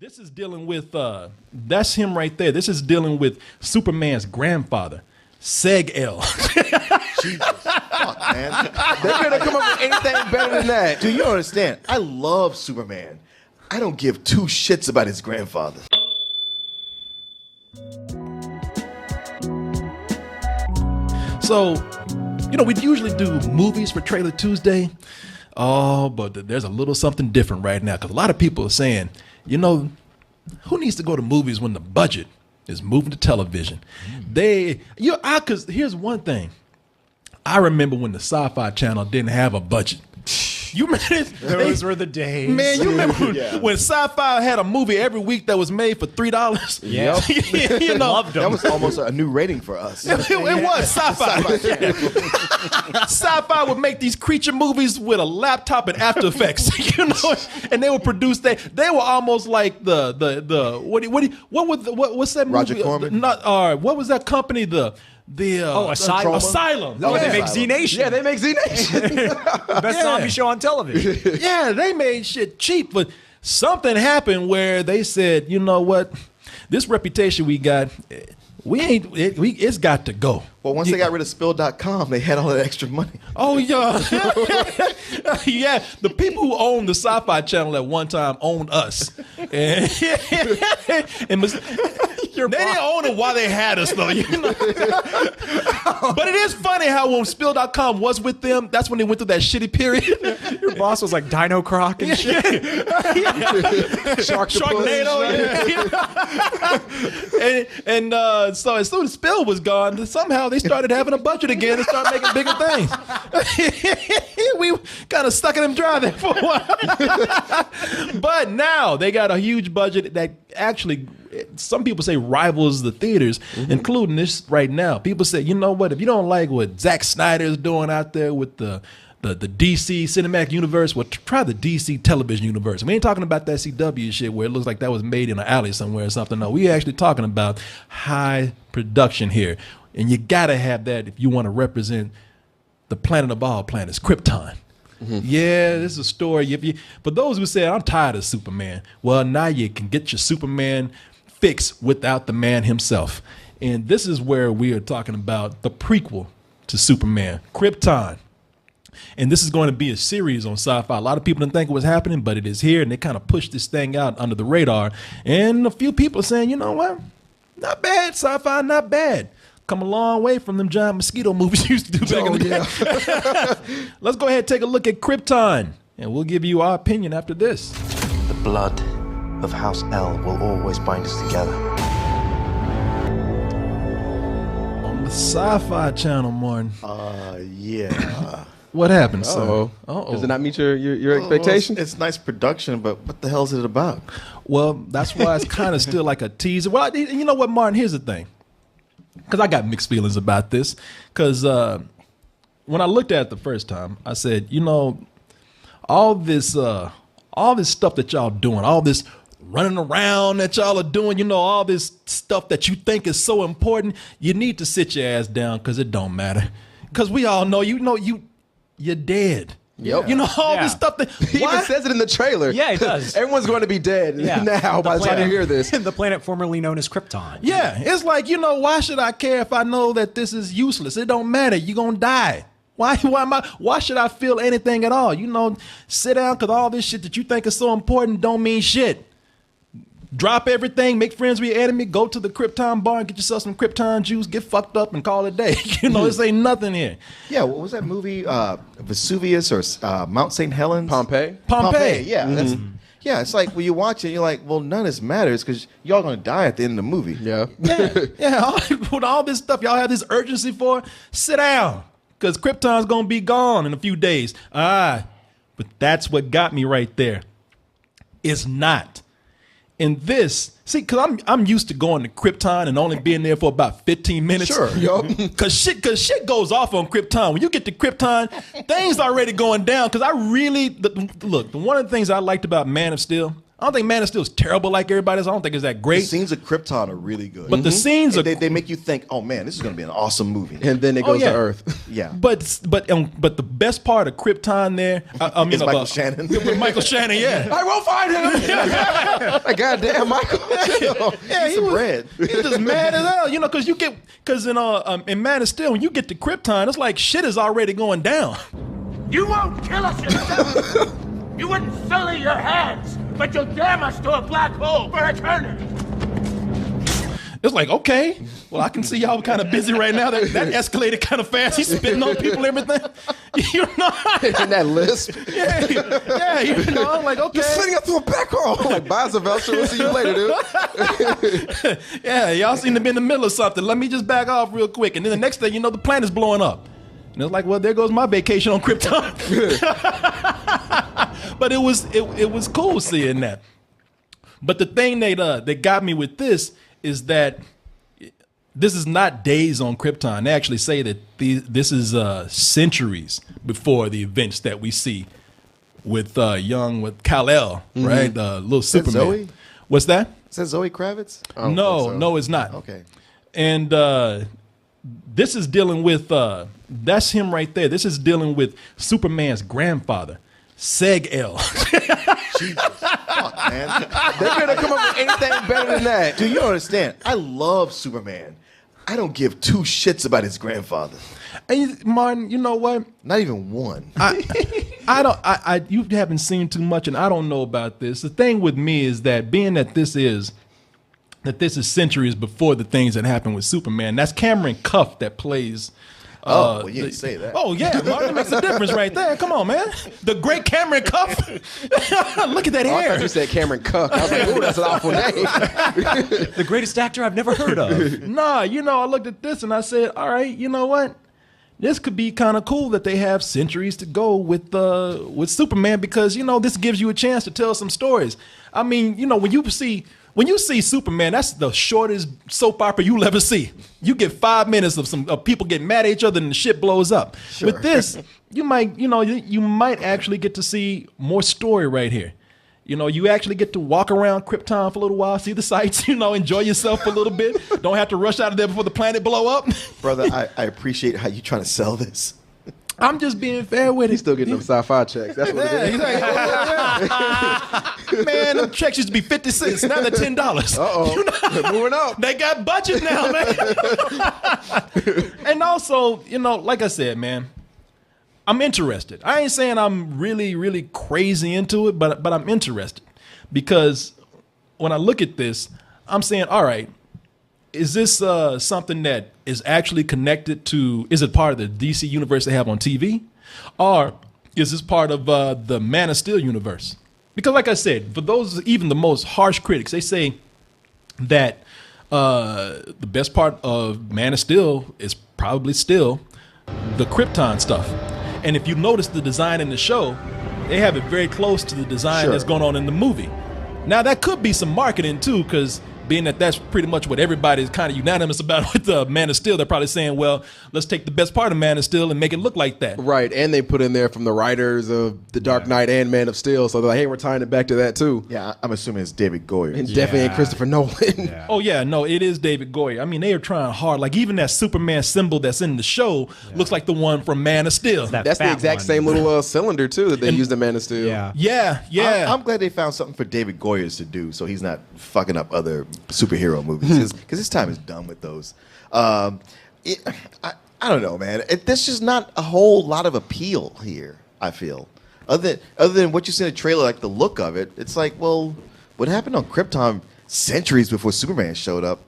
This is dealing with, that's him right there. This is dealing with Superman's grandfather, Seg-El. Jesus. Fuck, man. They couldn't come up with anything better than that. Do you understand? I love Superman. I don't give two shits about his grandfather. So, you know, we usually do movies for Trailer Tuesday. Oh, but there's a little something different right now because a lot of people are saying, you know, who needs to go to movies when the budget is moving to television? Because here's one thing. I remember when the Sci-Fi Channel didn't have a budget. You remember Those were the days. Man, you remember when Sci-Fi had a movie every week that was made for $3? Yeah. You know, Loved them. That was almost a new rating for us. it was Sci-Fi. Sci-Fi would make these creature movies with a laptop and After Effects, you know, and they would produce. They were almost like what's that movie? Roger Corman? What was that company? Asylum. Asylum. Oh, yeah. they make Z Nation. Yeah, they make Z Nation. Best zombie show on television. Yeah, they made shit cheap, but something happened where they said, you know what, this reputation we got, it's got to go. Well, once they got rid of Spill.com, they had all that extra money. Oh, yeah. Yeah, the people who owned the Sci-Fi Channel at one time owned us. And they didn't own it while they had us, though. You know? But it is funny how when Spill.com was with them, that's when they went through that shitty period. Your boss was like Dino Croc and shit. Sharknado. Yeah. So as soon as Spill was gone, somehow they started having a budget again and started making bigger things. We kind of stuck in them dry there for a while. But now they got a huge budget that actually, some people say rivals the theaters, including this right now. People say, you know what, if you don't like what Zack Snyder is doing out there with the DC cinematic universe, well, try the DC television universe. We ain't talking about that CW shit where it looks like that was made in an alley somewhere or something. No, we actually talking about high production here. And you gotta have that if you want to represent the planet of all planets, Krypton. Yeah, this is a story. For those who say, I'm tired of Superman, well, now you can get your Superman fix without the man himself. And this is where we are talking about the prequel to Superman, Krypton. And this is going to be a series on Sci-Fi. A lot of people didn't think it was happening, but it is here, and they kind of pushed this thing out under the radar. And a few people are saying, you know what? Not bad, Sci-Fi, not bad. Come a long way from them giant mosquito movies you used to do back in the day. Let's go ahead and take a look at Krypton, and we'll give you our opinion after this. The blood of House L will always bind us together. On the Sci-Fi Channel, Martin. Yeah. What happened, sir? Uh-oh. Does it not meet your expectations? It's nice production, but what the hell is it about? Well, that's why it's kind of still like a teaser. Well, you know what, Martin? Here's the thing. Because I got mixed feelings about this. Because when I looked at it the first time, I said, you know, all this stuff that y'all doing, all this running around that y'all are doing, you know, all this stuff that you think is so important, you need to sit your ass down because it don't matter. Because we all know, you're dead. Yep. You know, all this stuff that He even says it in the trailer. Yeah, he does. Everyone's going to be dead now by the time you hear this. The planet formerly known as Krypton. Yeah, it's like, you know, why should I care if I know that this is useless? It don't matter. You're going to die. Why should I feel anything at all? You know, sit down because all this shit that you think is so important don't mean shit. Drop everything, make friends with your enemy, go to the Krypton bar and get yourself some Krypton juice, get fucked up and call it a day. You know, this ain't nothing here. Yeah, what was that movie? Vesuvius or Mount St. Helens? Pompeii. Yeah, yeah. It's like when you watch it, you're like, well, none of this matters because y'all gonna die at the end of the movie. Yeah. With all this stuff y'all have this urgency for, sit down because Krypton's gonna be gone in a few days. But that's what got me right there. It's not. In this, see, because I'm used to going to Krypton and only being there for about 15 minutes. Sure. Because shit goes off on Krypton. When you get to Krypton, things already going down. Because I really, look, one of the things I liked about Man of Steel, I don't think Man of Steel is terrible like everybody else. I don't think it's that The great. scenes of Krypton are really good. But the scenes And are they make you think, oh man, this is going to be an awesome movie. And then it goes yeah. to Earth. Yeah. But the best part of Krypton there, I mean, It's Michael Shannon. with Michael Shannon, yeah. I won't find him. Like, goddamn, Michael. Yeah, Eat some bread. He's just mad as hell, you know, because in Man of Steel, when you get to Krypton, it's like shit is already going down. You won't kill us yourself. You wouldn't sully your hands, but you'll damn us to a black hole for eternity. It's like, okay, well, I can see y'all kind of busy right now. That escalated kind of fast. He's spitting on people and everything. You know? In that lisp. Yeah, you know, I'm like, okay. You're sending us to a black hole. Like, bye, Sylvester. We'll see you later, dude. Yeah, y'all seem to be in the middle of something. Let me just back off real quick. And then the next thing you know, the planet's blowing up. And it's like, well, there goes my vacation on Krypton. But it was cool seeing that. But the thing that got me with this is that this is not days on Krypton. They actually say that this is centuries before the events that we see with Kal-El, right? Little Superman. Zoe? What's that? Is that Zoe Kravitz? No, it's not. Okay. And this is dealing with that's him right there. This is dealing with Superman's grandfather, Seg-El. Jesus. Fuck, man. They could have come up with anything better than that. Do you don't understand? I love Superman. I don't give two shits about his grandfather. And Martin, you know what? Not even one. You haven't seen too much, and I don't know about this. The thing with me is that being that this is centuries before the things that happened with Superman. That's Cameron Cuff that plays. Well, you didn't say that. Oh yeah, Martin, that makes a difference right there. Come on, man. The great Cameron Cuff. Look at that Oh, I hair. thought you said Cameron Cook. I was like, ooh, that's an awful name. The greatest actor I've never heard of. Nah, you know, I looked at this and I said, all right, you know what? This could be kind of cool that they have centuries to go with Superman because, you know, this gives you a chance to tell some stories. I mean, you know, when you see Superman, that's the shortest soap opera you'll ever see. You get 5 minutes of people getting mad at each other and the shit blows up. Sure. With this, you might actually get to see more story right here. You know, you actually get to walk around Krypton for a little while, see the sights, you know, enjoy yourself a little bit. Don't have to rush out of there before the planet blow up. Brother, I appreciate how you trying to sell this. I'm just being fair with it. He's still getting them sci-fi checks. That's what it is. He's like, man, them checks used to be 50 cents. Now they're $10. Uh-oh. Moving up. They got budget now, man. And also, you know, like I said, man, I'm interested. I ain't saying I'm really, really crazy into it, but I'm interested because when I look at this, I'm saying, all right, is this something that is actually connected to, is it part of the DC universe they have on TV? Or is this part of the Man of Steel universe? Because like I said, for those, even the most harsh critics, they say that the best part of Man of Steel is probably still the Krypton stuff. And if you notice the design in the show, they have it very close to the design that's going on in the movie. Now, that could be some marketing, too, because being that that's pretty much what everybody's kind of unanimous about with the Man of Steel, they're probably saying, well, let's take the best part of Man of Steel and make it look like that. Right, and they put in there from the writers of The Dark Knight and Man of Steel, so they're like, hey, we're tying it back to that, too. Yeah, I'm assuming it's David Goyer. And definitely ain't Christopher Nolan. Yeah. Oh, yeah, no, it is David Goyer. I mean, they are trying hard. Like, even that Superman symbol that's in the show looks like the one from Man of Steel. That's the exact same little cylinder, too, that they used in Man of Steel. Yeah. Yeah. I'm glad they found something for David Goyer to do so he's not fucking up other superhero movies because his time is done with those. I don't know, man. There's just not a whole lot of appeal here, I feel. Other than what you see in the trailer, like the look of it, it's like, well, what happened on Krypton centuries before Superman showed up?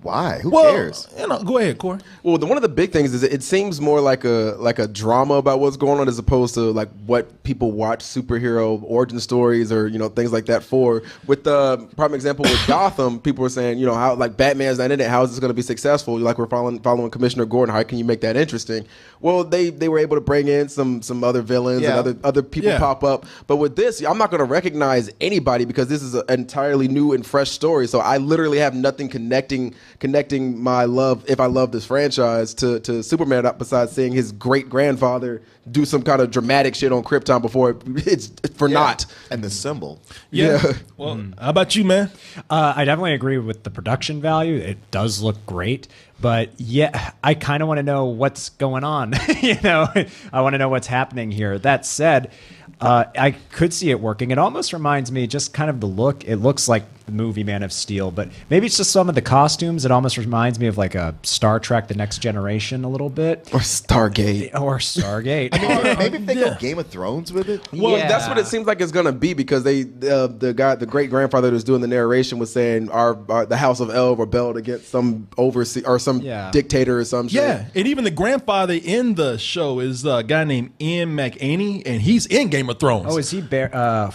Why? Who cares? You know, go ahead, Corey. Well, one of the big things is it seems more like a drama about what's going on as opposed to like what people watch superhero origin stories or, you know, things like that for. With the prime example with Gotham, people were saying, you know, how like Batman's not in it, how is this going to be successful? Like we're following Commissioner Gordon, how can you make that interesting? Well, they were able to bring in some other villains and other people pop up. But with this, I'm not going to recognize anybody because this is an entirely new and fresh story. So I literally have nothing connecting connecting my love, if I love this franchise, to Superman, besides seeing his great grandfather do some kind of dramatic shit on Krypton before it's for not. And the symbol. Yeah. Well, how about you, man? I definitely agree with the production value. It does look great, but yeah, I kind of want to know what's going on. I want to know what's happening here. That said, I could see it working. It almost reminds me, just kind of the look. It looks like the movie Man of Steel, but maybe it's just some of the costumes. It almost reminds me of like a Star Trek: The Next Generation a little bit, Or Stargate. Maybe if they go Game of Thrones with it. Well, that's what it seems like it's gonna be, because the great grandfather that's doing the narration was saying the House of El rebelled against some overseer or some dictator or some shit. Yeah, and even the grandfather in the show is a guy named Ian McAney, and he's in Game of Thrones. Oh, is he Sir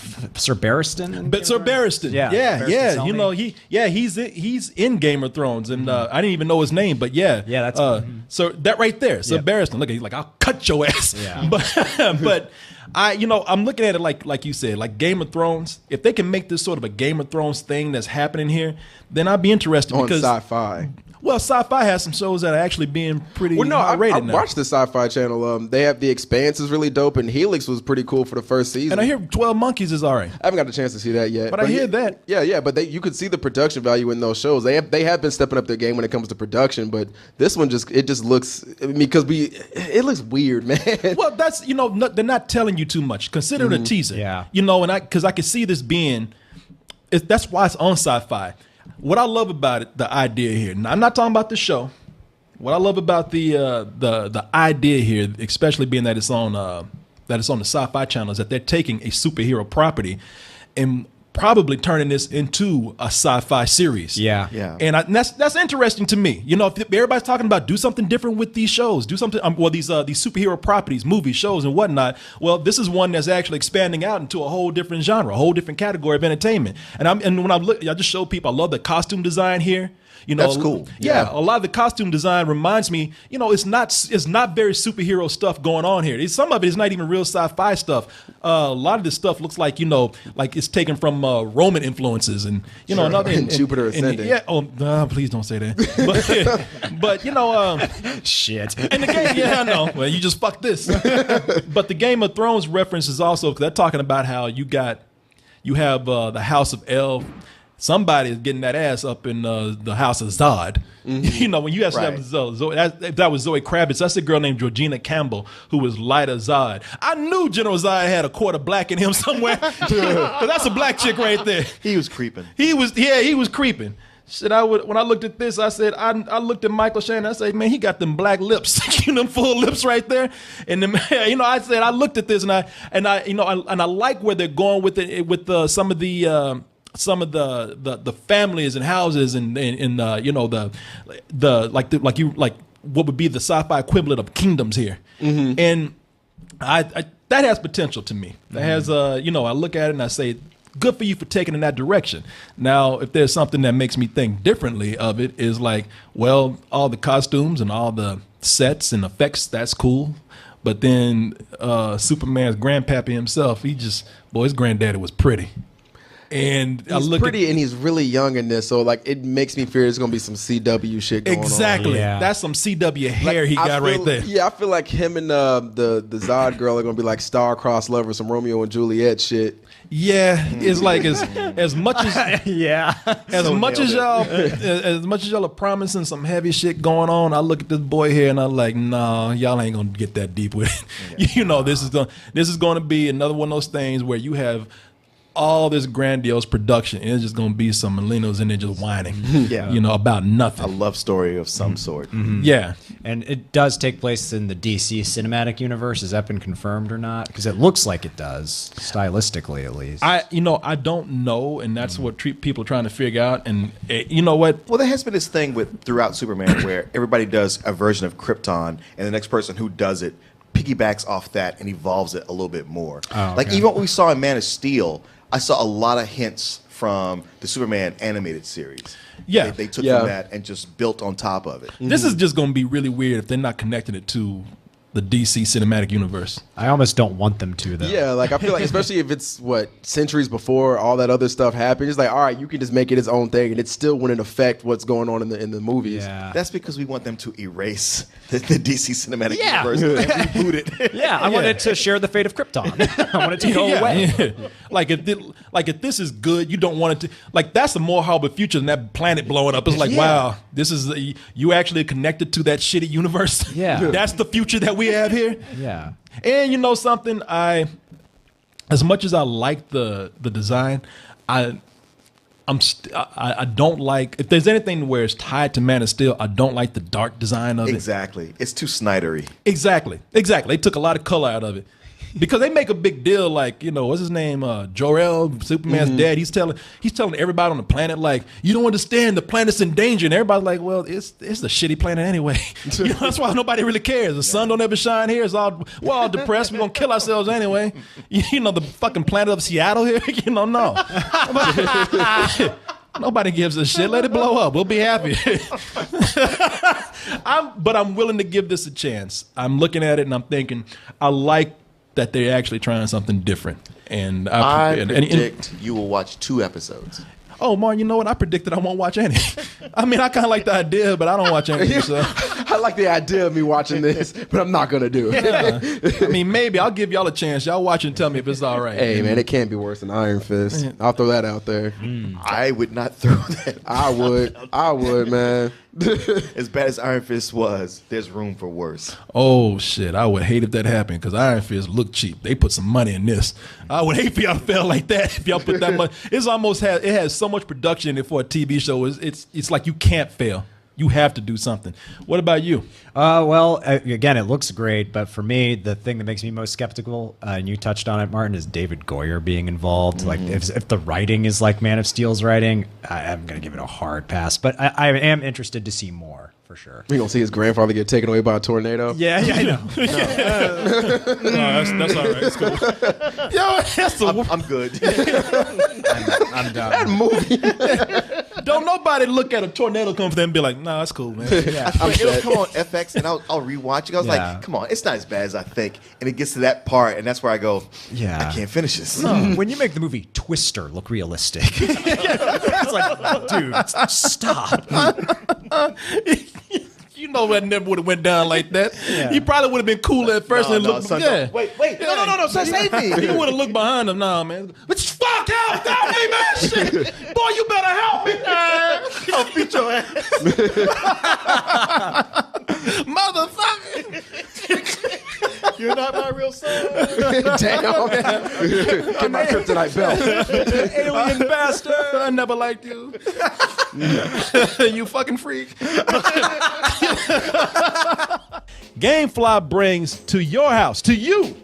Barristan? But Sir Barristan, yeah. You know, he's in Game of Thrones, and I didn't even know his name, but that's so that right there, Sir Barristan. Look, he's like, I'll cut your ass. Yeah. But I'm looking at it like you said, like Game of Thrones. If they can make this sort of a Game of Thrones thing that's happening here, then I'd be interested On because Sci-Fi. Well, Sci-Fi has some shows that are actually being pretty I rated now. watched the Sci-Fi channel. They have The Expanse is really dope, and Helix was pretty cool for the first season. And I hear 12 Monkeys is all right. I haven't got a chance to see that yet. But I hear that. Yeah, but you could see the production value in those shows. They have been stepping up their game when it comes to production, but this one just looks, I mean, it looks weird, man. Well, that's, they're not telling you too much. Consider it a teaser. Yeah. Because I could see this being, that's why it's on Sci-Fi. What I love about it, the idea here. Now, I'm not talking about the show. What I love about the idea here, especially being that it's on the Sci-Fi channel, is that they're taking a superhero property and probably turning this into a sci-fi series. Yeah. And that's interesting to me. If everybody's talking about do something different with these shows, do something, these superhero properties, movies, shows, and whatnot. Well, this is one that's actually expanding out into a whole different genre, a whole different category of entertainment. And when I just show people, I love the costume design here. That's cool. Yeah, a lot of the costume design reminds me, it's not very superhero stuff going on here. Some of it is not even real sci-fi stuff. A lot of this stuff looks like, like it's taken from Roman influences and, and Jupiter Ascending. Please don't say that. But shit. And the game, I know. Well, you just fucked this. But the Game of Thrones reference is also, because they're talking about how you have the House of El. Somebody is getting that ass up in the House of Zod. Mm-hmm. When you asked that was Zoe Kravitz. That's a girl named Georgina Campbell who was Lyda Zod. I knew General Zod had a quarter black in him somewhere. 'Cause that's a black chick right there. He was creeping. He was creeping. Shit, when I looked at this, I said, I looked at Michael Shannon. I said, man, he got them black lips, them full lips right there. And then, I said, I looked at this and I like where they're going with it, with some of the families and houses and what would be the sci-fi equivalent of kingdoms here. Mm-hmm. And that has potential to me. That has I look at it and I say, good for you for taking in that direction. Now, if there's something that makes me think differently of it, is like, well, all the costumes and all the sets and effects, that's cool. But then Superman's grandpappy himself, his granddaddy was pretty. And he's pretty and he's really young in this, so like it makes me fear there's gonna be some CW shit going on. Exactly. Yeah. That's some CW hair he got right there. Yeah, I feel like him and the Zod girl are gonna be like star-crossed lovers, some Romeo and Juliet shit. Yeah, it's like as much as as much as y'all are promising some heavy shit going on, I look at this boy here and I'm like, nah, y'all ain't gonna get that deep with it. Yeah. This is gonna be another one of those things where you have all this grandiose production, and it's just gonna be some millennials in there just whining, about nothing. A love story of some sort. Mm-hmm. Yeah, and it does take place in the DC cinematic universe. Has that been confirmed or not? Because it looks like it does, stylistically at least. I don't know, and that's what people are trying to figure out. And you know what? Well, there has been this thing throughout Superman where everybody does a version of Krypton, and the next person who does it piggybacks off that and evolves it a little bit more. Oh, okay. Like even what we saw in Man of Steel, I saw a lot of hints from the Superman animated series. Yeah. They took from that and just built on top of it. This is just going to be really weird if they're not connecting it to the DC cinematic universe. I almost don't want them to, though. Yeah, like I feel like especially if it's what centuries before all that other stuff happened, it's like all right, you can just make it its own thing, and it still wouldn't affect what's going on in the movies. Yeah. That's because we want them to erase the DC cinematic Yeah. universe and reboot it. Yeah, I want it to share the fate of Krypton. I want it to go away. Yeah. Like if this is good, you don't want it to. Like that's a more horrible future than that planet blowing up. It's like, wow, this is you actually connected to that shitty universe. Yeah. That's the future that we have here. Yeah. And you know something, as much as I like the design, I don't like, if there's anything where it's tied to Man of Steel, I don't like the dark design of it. Exactly. It's too Snydery. Exactly. They took a lot of color out of it. Because they make a big deal, like, you know, what's his name? Jor-El, Superman's dad. He's telling everybody on the planet, like, you don't understand, the planet's in danger. And everybody's like, well, it's a shitty planet anyway. You know, that's why nobody really cares. The sun don't ever shine here. We're all depressed. We're gonna kill ourselves anyway. You know, the fucking planet of Seattle here. You know, no. Nobody gives a shit. Let it blow up. We'll be happy. But I'm willing to give this a chance. I'm looking at it and I'm thinking, I like that they're actually trying something different. And I predict you will watch 2 episodes. Oh, Martin, you know what? I predicted I won't watch any. I mean, I kind of like the idea, but I don't watch any. So. I like the idea of me watching this, but I'm not going to do it. Yeah. I mean, maybe I'll give y'all a chance. Y'all watch and tell me if it's all right. Hey, man, it can't be worse than Iron Fist. I'll throw that out there. I would not throw that. I would, man. As bad as Iron Fist was, there's room for worse. Oh, shit. I would hate if that happened because Iron Fist looked cheap. They put some money in this. I would hate for y'all to fail like that if y'all put that much. It has so much production in it for a TV show. It's like you can't fail. You have to do something. What about you? Well, again, it looks great, but for me, the thing that makes me most skeptical, and you touched on it, Martin, is David Goyer being involved. Like, if the writing is like Man of Steel's writing, I'm going to give it a hard pass. But I am interested to see more, for sure. We gonna see his grandfather get taken away by a tornado? Yeah, I know. No, that's all right. It's cool. Yo, I'm good. I'm done. That movie. Don't nobody look at a tornado come for them and be like, nah, that's cool, man. Yeah. It'll come on FX and I'll rewatch it. I was like, come on, it's not as bad as I think. And it gets to that part, and that's where I go, I can't finish this. When you make the movie Twister look realistic, it's like, dude, stop. You know that never would have went down like that. Yeah. He probably would have been cool at first and looked. son, Yeah. Wait, no, son, save me. He would have looked behind him. Nah, man. But fuck, help me, man. Shit. Boy, you better help me, man. I'll beat your ass. Motherfucker. You're not my real son. Damn. Get my kryptonite belt. Alien bastard. I never liked you. You fucking freak. GameFly brings to your house, to you,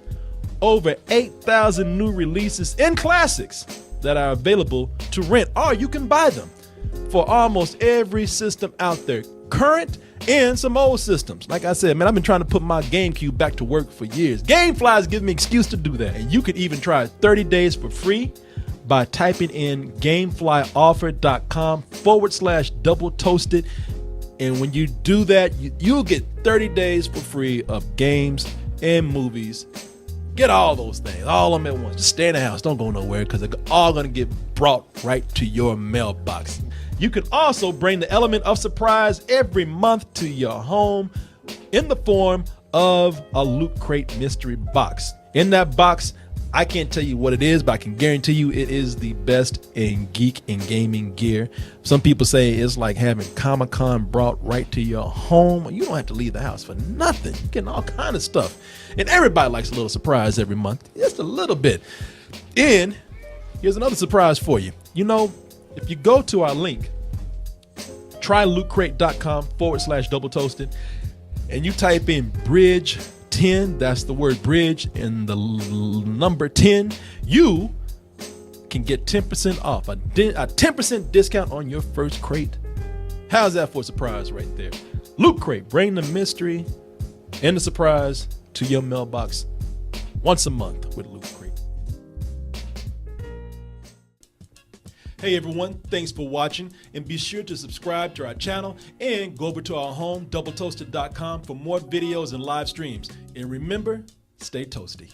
over 8,000 new releases and classics that are available to rent, or you can buy them for almost every system out there, current and some old systems. Like I said, man, I've been trying to put my GameCube back to work for years. GameFly's giving me an excuse to do that. And you could even try 30 days for free by typing in gameflyoffer.com/double toasted. And when you do that, you'll get 30 days for free of games and movies. Get all those things, all of them at once. Just stay in the house. Don't go nowhere because they're all going to get brought right to your mailbox. You can also bring the element of surprise every month to your home in the form of a Loot Crate mystery box. In that box, I can't tell you what it is, but I can guarantee you it is the best in geek and gaming gear. Some people say it's like having Comic-Con brought right to your home. You don't have to leave the house for nothing. You're getting all kind of stuff. And everybody likes a little surprise every month. Just a little bit. And here's another surprise for you. You know, if you go to our link, trylootcrate.com/double toasted, and you type in bridge 10, that's the word bridge and the number 10, you can get 10% off, a 10% discount on your first crate. How's that for a surprise right there? Loot Crate, bring the mystery and the surprise to your mailbox once a month with Loot Crate. Hey everyone, thanks for watching, and be sure to subscribe to our channel and go over to our home, doubletoasted.com, for more videos and live streams. And remember, stay toasty.